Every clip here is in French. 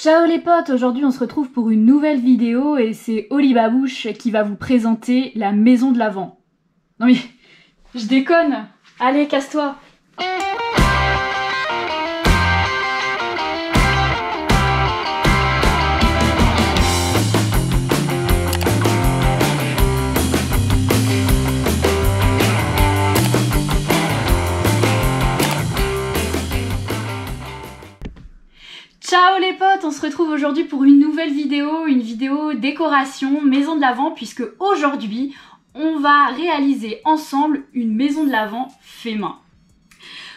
Ciao les potes, aujourd'hui on se retrouve pour une nouvelle vidéo et c'est Oli Babouche qui va vous présenter la maison de l'Avent. Non mais, je déconne. Allez, casse-toi. Ciao les potes, on se retrouve aujourd'hui pour une nouvelle vidéo décoration maison de l'Avent, puisque aujourd'hui on va réaliser ensemble une maison de l'Avent fait main.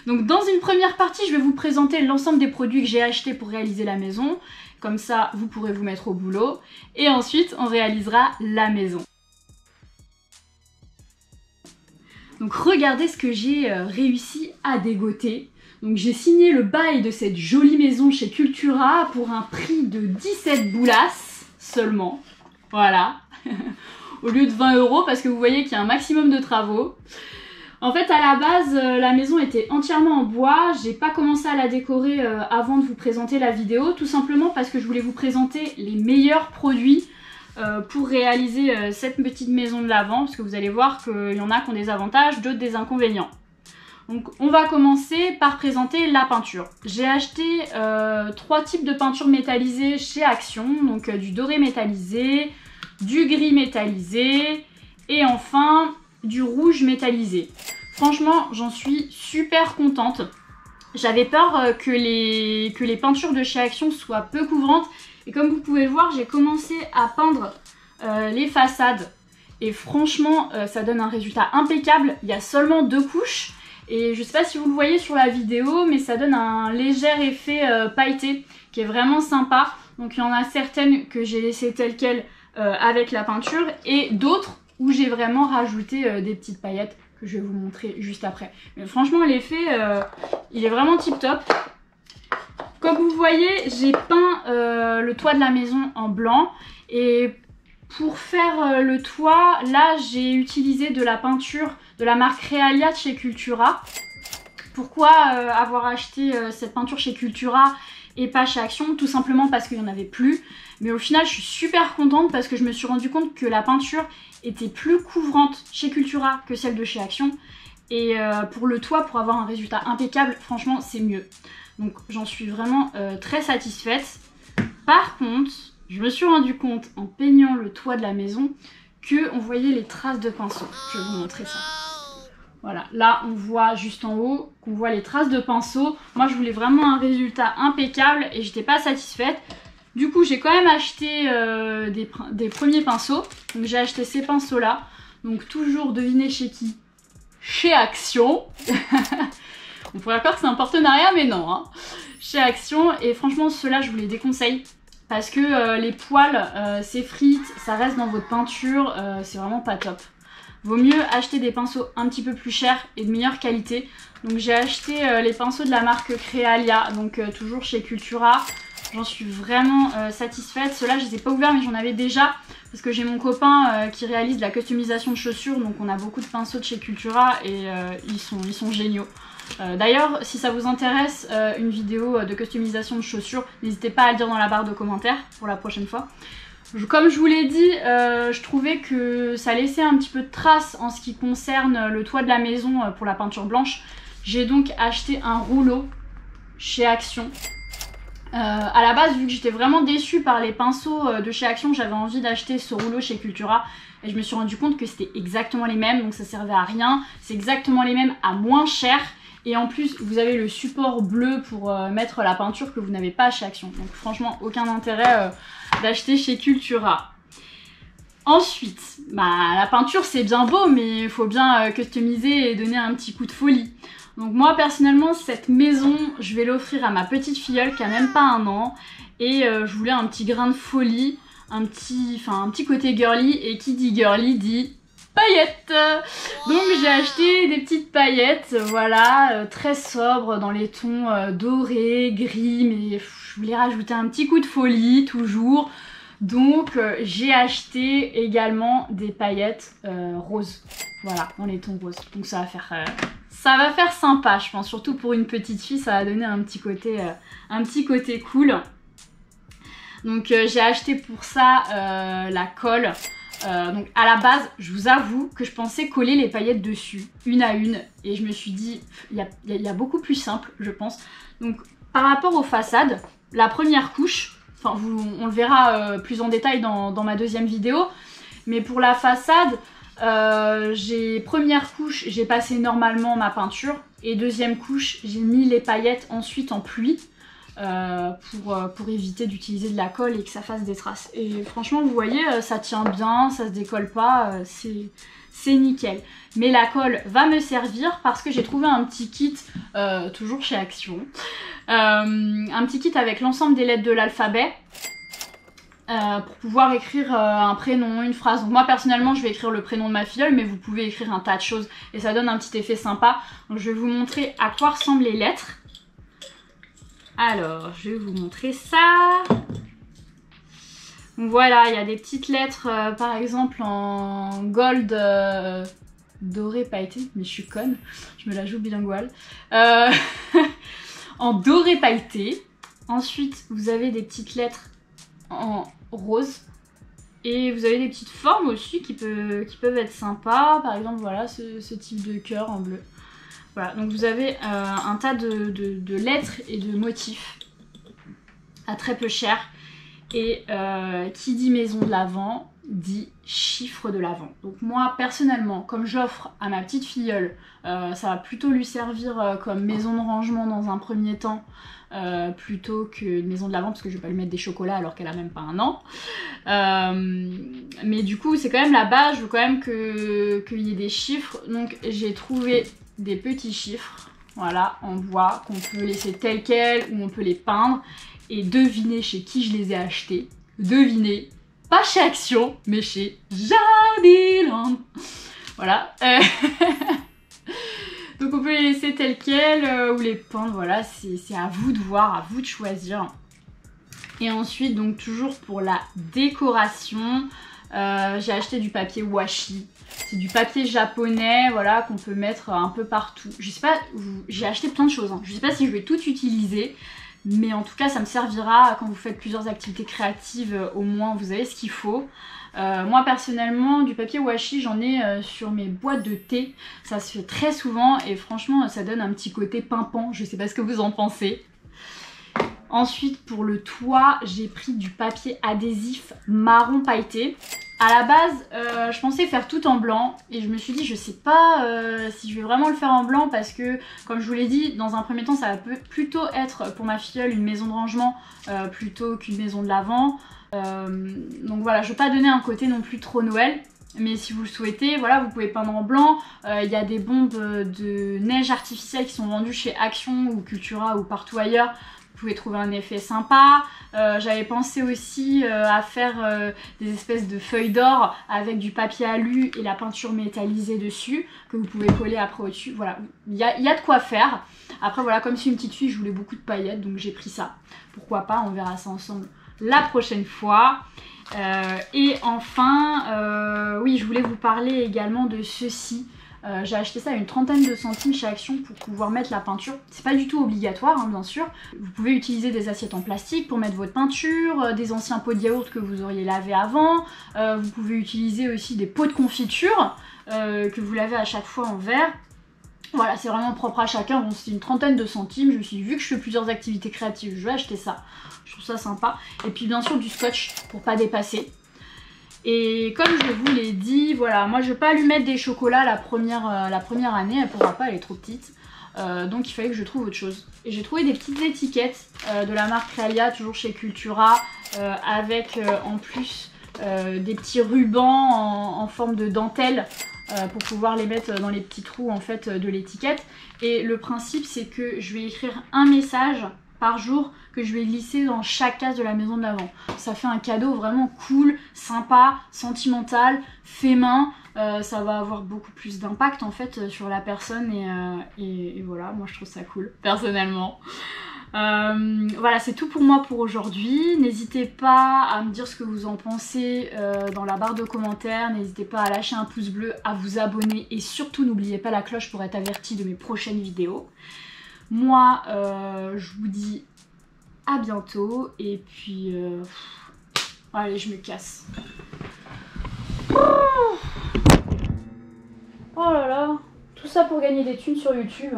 Donc dans une première partie, je vais vous présenter l'ensemble des produits que j'ai achetés pour réaliser la maison, comme ça vous pourrez vous mettre au boulot, et ensuite on réalisera la maison. Donc regardez ce que j'ai réussi à dégoter. Donc j'ai signé le bail de cette jolie maison chez Cultura pour un prix de 17 boulasses seulement. Voilà. Au lieu de 20 € parce que vous voyez qu'il y a un maximum de travaux. En fait à la base la maison était entièrement en bois. J'ai pas commencé à la décorer avant de vous présenter la vidéo. Tout simplement parce que je voulais vous présenter les meilleurs produits pour réaliser cette petite maison de l'Avent. Parce que vous allez voir qu'il y en a qui ont des avantages, d'autres des inconvénients. Donc on va commencer par présenter la peinture. J'ai acheté 3 types de peinture métallisée chez Action, donc du doré métallisé, du gris métallisé et enfin du rouge métallisé. Franchement j'en suis super contente. J'avais peur que les peintures de chez Action soient peu couvrantes et comme vous pouvez le voir j'ai commencé à peindre les façades et franchement ça donne un résultat impeccable. Il y a seulement 2 couches. Et je sais pas si vous le voyez sur la vidéo, mais ça donne un léger effet pailleté qui est vraiment sympa. Donc il y en a certaines que j'ai laissées telles quelles avec la peinture et d'autres où j'ai vraiment rajouté des petites paillettes que je vais vous montrer juste après. Mais franchement l'effet il est vraiment tip top. Comme vous voyez j'ai peint le toit de la maison en blanc et pour faire le toit, là j'ai utilisé de la peinture de la marque Realia de chez Cultura. Pourquoi avoir acheté cette peinture chez Cultura et pas chez Action? Tout simplement parce qu'il n'y en avait plus. Mais au final je suis super contente parce que je me suis rendu compte que la peinture était plus couvrante chez Cultura que celle de chez Action. Et pour le toit, pour avoir un résultat impeccable, franchement c'est mieux. Donc j'en suis vraiment très satisfaite. Par contre, je me suis rendu compte en peignant le toit de la maison que on voyait les traces de pinceau. Je vais vous montrer ça. Voilà, là on voit juste en haut qu'on voit les traces de pinceau. Moi je voulais vraiment un résultat impeccable et j'étais pas satisfaite. Du coup j'ai quand même acheté des premiers pinceaux. Donc j'ai acheté ces pinceaux là. Donc toujours devinez chez qui? Chez Action. On pourrait croire que c'est un partenariat mais non. Hein. Chez Action et franchement ceux-là je vous les déconseille. Parce que les poils s'effritent, ça reste dans votre peinture, c'est vraiment pas top. Vaut mieux acheter des pinceaux un petit peu plus chers et de meilleure qualité. Donc j'ai acheté les pinceaux de la marque Realia, donc toujours chez Cultura. J'en suis vraiment satisfaite. Ceux-là je les ai pas ouverts mais j'en avais déjà. Parce que j'ai mon copain qui réalise de la customisation de chaussures. Donc on a beaucoup de pinceaux de chez Cultura et ils sont géniaux. D'ailleurs, si ça vous intéresse une vidéo de customisation de chaussures, n'hésitez pas à le dire dans la barre de commentaires pour la prochaine fois. Comme je vous l'ai dit, je trouvais que ça laissait un petit peu de traces en ce qui concerne le toit de la maison pour la peinture blanche. J'ai donc acheté un rouleau chez Action. À la base, vu que j'étais vraiment déçue par les pinceaux de chez Action, j'avais envie d'acheter ce rouleau chez Cultura. Et je me suis rendu compte que c'était exactement les mêmes, donc ça servait à rien. C'est exactement les mêmes à moins cher. Et en plus, vous avez le support bleu pour mettre la peinture que vous n'avez pas chez Action. Donc franchement, aucun intérêt d'acheter chez Cultura. Ensuite, la peinture c'est bien beau, mais il faut bien customiser et donner un petit coup de folie. Donc moi personnellement, cette maison, je vais l'offrir à ma petite filleule qui a même pas 1 an. Et je voulais un petit grain de folie, un petit côté girly. Et qui dit girly dit paillettes. Donc j'ai acheté des petites paillettes, voilà, très sobres dans les tons dorés, gris, mais je voulais rajouter un petit coup de folie toujours. Donc j'ai acheté également des paillettes roses, voilà, dans les tons roses. Donc ça va faire sympa, je pense, surtout pour une petite fille, ça va donner un petit côté cool. Donc j'ai acheté pour ça la colle. Donc à la base, je vous avoue que je pensais coller les paillettes dessus, une à une. Et je me suis dit, il y a beaucoup plus simple, je pense. Donc par rapport aux façades, la première couche, enfin on le verra plus en détail dans ma deuxième vidéo. Mais pour la façade, première couche, j'ai passé normalement ma peinture. Et deuxième couche, j'ai mis les paillettes ensuite en pluie. Pour éviter d'utiliser de la colle et que ça fasse des traces. Et franchement, vous voyez, ça tient bien, ça se décolle pas, c'est nickel. Mais la colle va me servir parce que j'ai trouvé un petit kit, toujours chez Action, un petit kit avec l'ensemble des lettres de l'alphabet. Pour pouvoir écrire un prénom, une phrase. Donc moi personnellement je vais écrire le prénom de ma filleule, mais vous pouvez écrire un tas de choses et ça donne un petit effet sympa. Donc je vais vous montrer à quoi ressemblent les lettres. Alors, je vais vous montrer ça. Donc voilà, il y a des petites lettres, par exemple en gold doré pailleté. Mais je suis conne, je me la joue bilingual. En doré pailleté. Ensuite, vous avez des petites lettres en rose. Et vous avez des petites formes aussi qui peuvent être sympas. Par exemple, voilà, ce type de cœur en bleu. Voilà, donc vous avez un tas de lettres et de motifs à très peu cher. Et qui dit maison de l'Avent dit chiffre de l'Avent. Donc moi personnellement, comme j'offre à ma petite filleule, ça va plutôt lui servir comme maison de rangement dans un premier temps, plutôt qu'une maison de l'Avent, parce que je vais pas lui mettre des chocolats alors qu'elle a même pas 1 an. Mais du coup c'est quand même la base, je veux quand même qu'il y ait des chiffres. Donc j'ai trouvé des petits chiffres, voilà, en bois, qu'on peut laisser tels quels ou on peut les peindre. Et devinez chez qui je les ai achetés. Devinez, pas chez Action, mais chez Jardiland. Voilà. Donc on peut les laisser tels quels ou les peindre, voilà, c'est à vous de voir, à vous de choisir. Et ensuite, donc toujours pour la décoration, j'ai acheté du papier washi. C'est du papier japonais, voilà, qu'on peut mettre un peu partout. Je sais pas, j'ai acheté plein de choses, hein. Je sais pas si je vais tout utiliser, mais en tout cas ça me servira quand vous faites plusieurs activités créatives, au moins vous avez ce qu'il faut. Moi personnellement, du papier washi, j'en ai sur mes boîtes de thé. Ça se fait très souvent et franchement ça donne un petit côté pimpant, je sais pas ce que vous en pensez. Ensuite pour le toit, j'ai pris du papier adhésif marron pailleté. À la base, je pensais faire tout en blanc et je me suis dit je sais pas si je vais vraiment le faire en blanc parce que comme je vous l'ai dit, dans un premier temps ça va plutôt être pour ma filleule une maison de rangement plutôt qu'une maison de l'Avent. Donc voilà, je veux pas donner un côté non plus trop Noël. Mais si vous le souhaitez, voilà, vous pouvez peindre en blanc. Il y a des bombes de neige artificielle qui sont vendues chez Action ou Cultura ou partout ailleurs. Vous pouvez trouver un effet sympa. J'avais pensé aussi à faire des espèces de feuilles d'or avec du papier alu et la peinture métallisée dessus que vous pouvez coller après au-dessus. Voilà, il y a de quoi faire. Après voilà, comme je suis une petite fille, je voulais beaucoup de paillettes donc j'ai pris ça. Pourquoi pas, on verra ça ensemble la prochaine fois. Et enfin, oui, je voulais vous parler également de ceci. J'ai acheté ça à une 30aine de centimes chez Action pour pouvoir mettre la peinture. C'est pas du tout obligatoire, hein, bien sûr. Vous pouvez utiliser des assiettes en plastique pour mettre votre peinture, des anciens pots de yaourt que vous auriez lavé avant. Vous pouvez utiliser aussi des pots de confiture que vous lavez à chaque fois en verre. Voilà, c'est vraiment propre à chacun. Bon, c'est une 30aine de centimes. Je me suis dit, vu que je fais plusieurs activités créatives, je vais acheter ça. Je trouve ça sympa. Et puis bien sûr du scotch pour pas dépasser. Et comme je vous l'ai dit, voilà, moi je vais pas lui mettre des chocolats la première année, elle pourra pas, elle est trop petite. Donc il fallait que je trouve autre chose. Et j'ai trouvé des petites étiquettes de la marque Realia, toujours chez Cultura, avec en plus des petits rubans en forme de dentelle pour pouvoir les mettre dans les petits trous en fait de l'étiquette. Et le principe c'est que je vais écrire un message par jour que je vais glisser dans chaque case de la maison de l'Avent. Ça fait un cadeau vraiment cool, sympa, sentimental, fait main. Ça va avoir beaucoup plus d'impact en fait sur la personne et voilà, moi je trouve ça cool personnellement. Voilà, c'est tout pour moi pour aujourd'hui. N'hésitez pas à me dire ce que vous en pensez dans la barre de commentaires. N'hésitez pas à lâcher un pouce bleu, à vous abonner et surtout n'oubliez pas la cloche pour être averti de mes prochaines vidéos. Moi, je vous dis à bientôt et puis allez, je me casse. Oh là là, tout ça pour gagner des thunes sur YouTube.